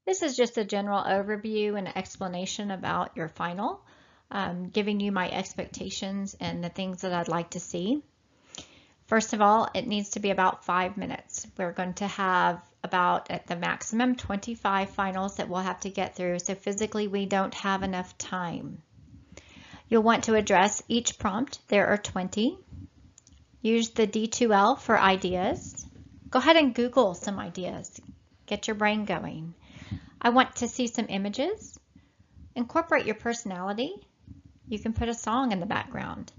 This is just a general overview and explanation about your final, giving you my expectations and the things that I'd like to see. First of all, it needs to be about 5 minutes. We're going to have about at the maximum 25 finals that we'll have to get through, so physically we don't have enough time. You'll want to address each prompt. There are 20. Use the D2L for ideas. Go ahead and Google some ideas. Get your brain going. I want to see some images. Incorporate your personality. You can put a song in the background.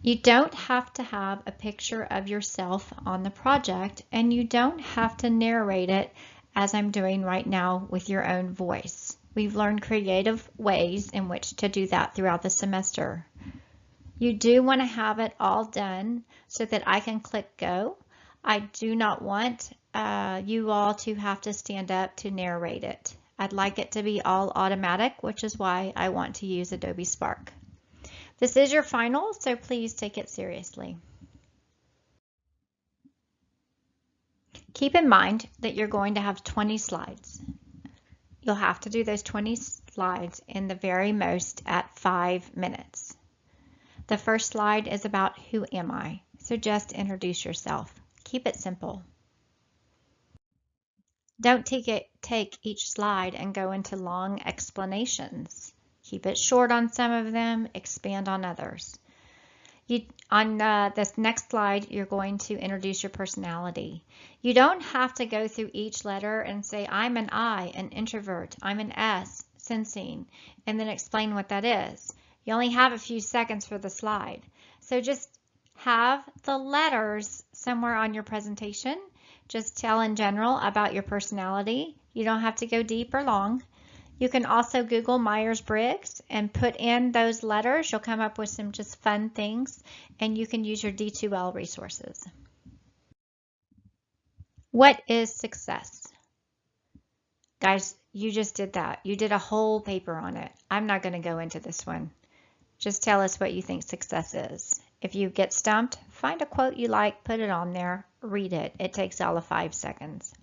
You don't have to have a picture of yourself on the project, and you don't have to narrate it as I'm doing right now with your own voice. We've learned creative ways in which to do that throughout the semester. You do want to have it all done so that I can click go. I do not want you all to have to stand up to narrate it. I'd like it to be all automatic, which is why I want to use Adobe Spark. This is your final, so please take it seriously. Keep in mind that you're going to have 20 slides. You'll have to do those 20 slides in the very most at 5 minutes. The first slide is about who am I, so just introduce yourself. Keep it simple. Don't take each slide and go into long explanations. Keep it short on some of them, expand on others. On this next slide, you're going to introduce your personality. You don't have to go through each letter and say, I'm an I, an introvert, I'm an S, sensing, and then explain what that is. You only have a few seconds for the slide. So just have the letters somewhere on your presentation. Just tell in general about your personality. You don't have to go deep or long. You can also Google Myers-Briggs and put in those letters. You'll come up with some just fun things, and you can use your D2L resources. What is success? Guys, you just did that. You did a whole paper on it. I'm not going to go into this one. Just tell us what you think success is. If you get stumped, find a quote you like, put it on there, read it. It takes all of 5 seconds.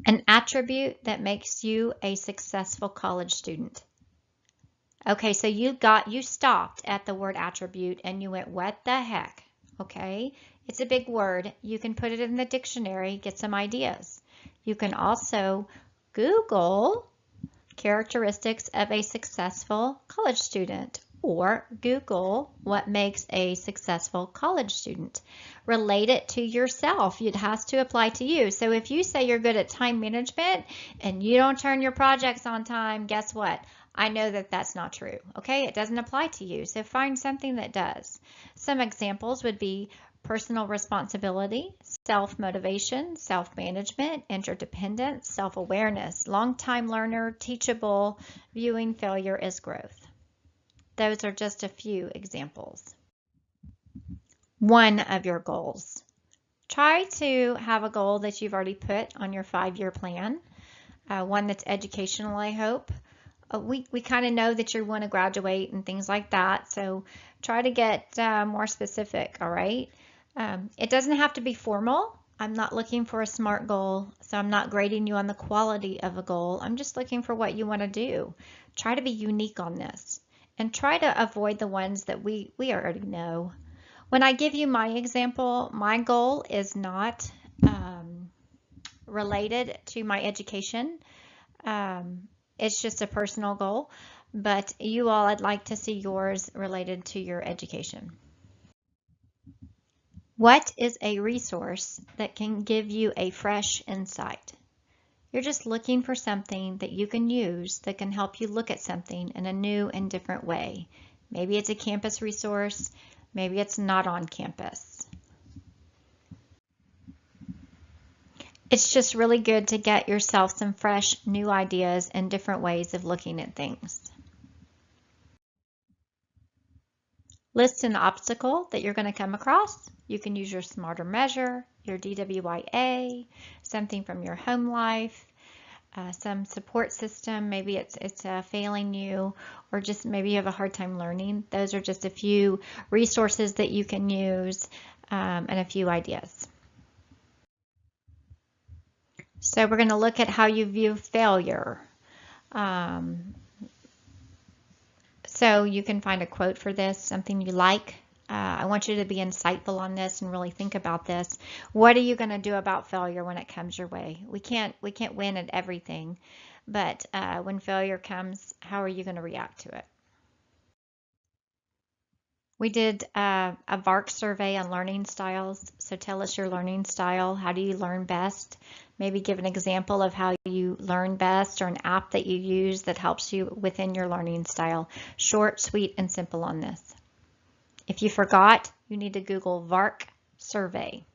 An attribute that makes you a successful college student. Okay, so you stopped at the word attribute and you went, what the heck? Okay, it's a big word. You can put it in the dictionary, get some ideas. You can also Google characteristics of a successful college student, or Google what makes a successful college student. Relate it to yourself. It has to apply to you. So if you say you're good at time management and you don't turn your projects on time, guess what? I know that that's not true. Okay, it doesn't apply to you. So find something that does. Some examples would be personal responsibility, self-motivation, self-management, interdependence, self-awareness, long-time learner, teachable, viewing failure as growth. Those are just a few examples. One of your goals. Try to have a goal that you've already put on your 5-year plan, one that's educational, I hope. We kind of know that you want to graduate and things like that, so try to get more specific, all right? It doesn't have to be formal. I'm not looking for a SMART goal, so I'm not grading you on the quality of a goal. I'm just looking for what you want to do. Try to be unique on this, and try to avoid the ones that we already know. When I give you my example, my goal is not related to my education. It's just a personal goal, but you all, I'd like to see yours related to your education. What is a resource that can give you a fresh insight? You're just looking for something that you can use that can help you look at something in a new and different way. Maybe it's a campus resource, maybe it's not on campus. It's just really good to get yourself some fresh new ideas and different ways of looking at things. List an obstacle that you're going to come across. You can use your Smarter Measure, your DWYA, something from your home life, some support system. Maybe it's failing you, or just maybe you have a hard time learning. Those are just a few resources that you can use and a few ideas. So we're going to look at how you view failure. So you can find a quote for this, something you like. I want you to be insightful on this and really think about this. What are you going to do about failure when it comes your way? We can't win at everything, but when failure comes, how are you going to react to it? We did a VARK survey on learning styles. So tell us your learning style. How do you learn best? Maybe give an example of how you learn best or an app that you use that helps you within your learning style. Short, sweet, and simple on this. If you forgot, you need to Google VARK survey.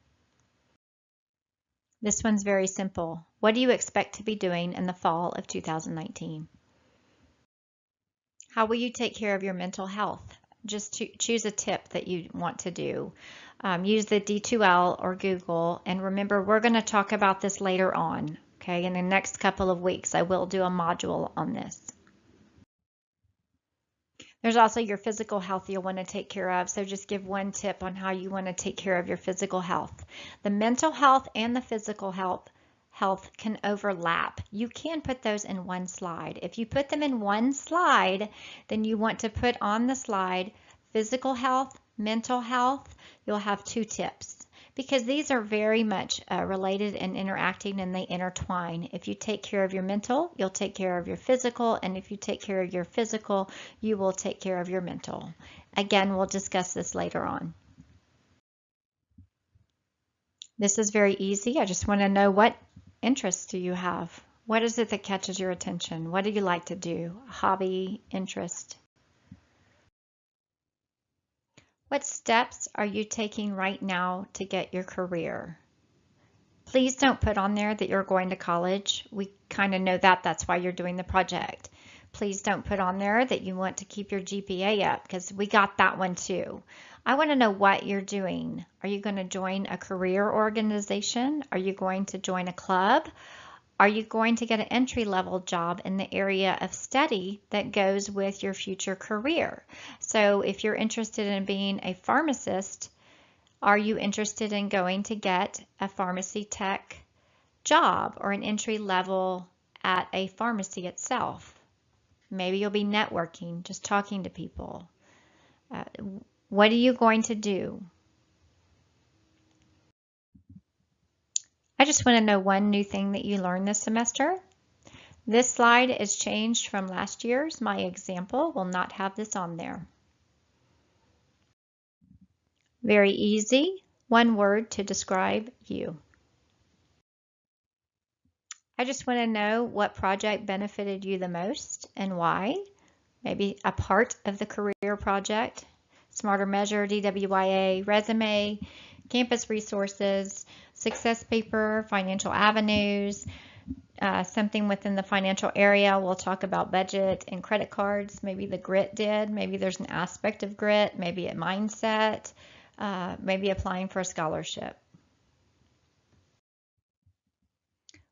This one's very simple. What do you expect to be doing in the fall of 2019? How will you take care of your mental health? Just choose a tip that you want to do. Use the D2L or Google, and remember, we're going to talk about this later on. Okay, in the next couple of weeks, I will do a module on this. There's also your physical health you'll want to take care of. So just give one tip on how you want to take care of your physical health. The mental health and the physical health can overlap. You can put those in one slide. If you put them in one slide, then you want to put on the slide physical health, mental health. You'll have 2 tips because these are very much related and interacting, and they intertwine. If you take care of your mental, you'll take care of your physical, and if you take care of your physical, you will take care of your mental. Again, we'll discuss this later on. This is very easy. I just want to know, what interests do you have? What is it that catches your attention? What do you like to do? Hobby, interest? What steps are you taking right now to get your career? Please don't put on there that you're going to college. We kind of know that. That's why you're doing the project. Please don't put on there that you want to keep your GPA up, because we got that one too. I want to know what you're doing. Are you going to join a career organization? Are you going to join a club? Are you going to get an entry-level job in the area of study that goes with your future career? So if you're interested in being a pharmacist, are you interested in going to get a pharmacy tech job or an entry level at a pharmacy itself? Maybe you'll be networking, just talking to people. What are you going to do? I just want to know one new thing that you learned this semester. This slide is changed from last year's. My example will not have this on there. Very easy. One word to describe you. I just want to know what project benefited you the most and why. Maybe a part of the career project, Smarter Measure, DWIA, resume, campus resources, success paper, financial avenues, something within the financial area. We'll talk about budget and credit cards. Maybe the grit did. Maybe there's an aspect of grit, maybe a mindset, maybe applying for a scholarship.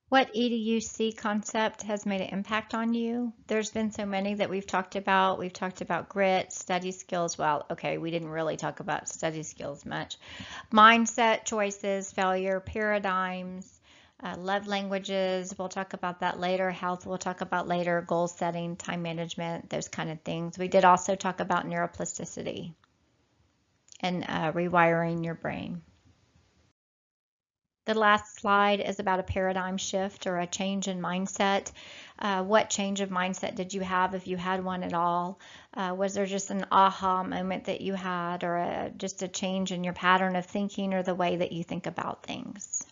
What EDUC concept has made an impact on you? There's been so many that we've talked about. We've talked about grit, study skills. Well, okay, we didn't really talk about study skills much. Mindset, choices, failure, paradigms, love languages. We'll talk about that later. Health, we'll talk about later. Goal setting, time management, those kind of things. We did also talk about neuroplasticity and rewiring your brain. The last slide is about a paradigm shift or a change in mindset. What change of mindset did you have, if you had one at all? Was there just an aha moment that you had, or just a change in your pattern of thinking or the way that you think about things?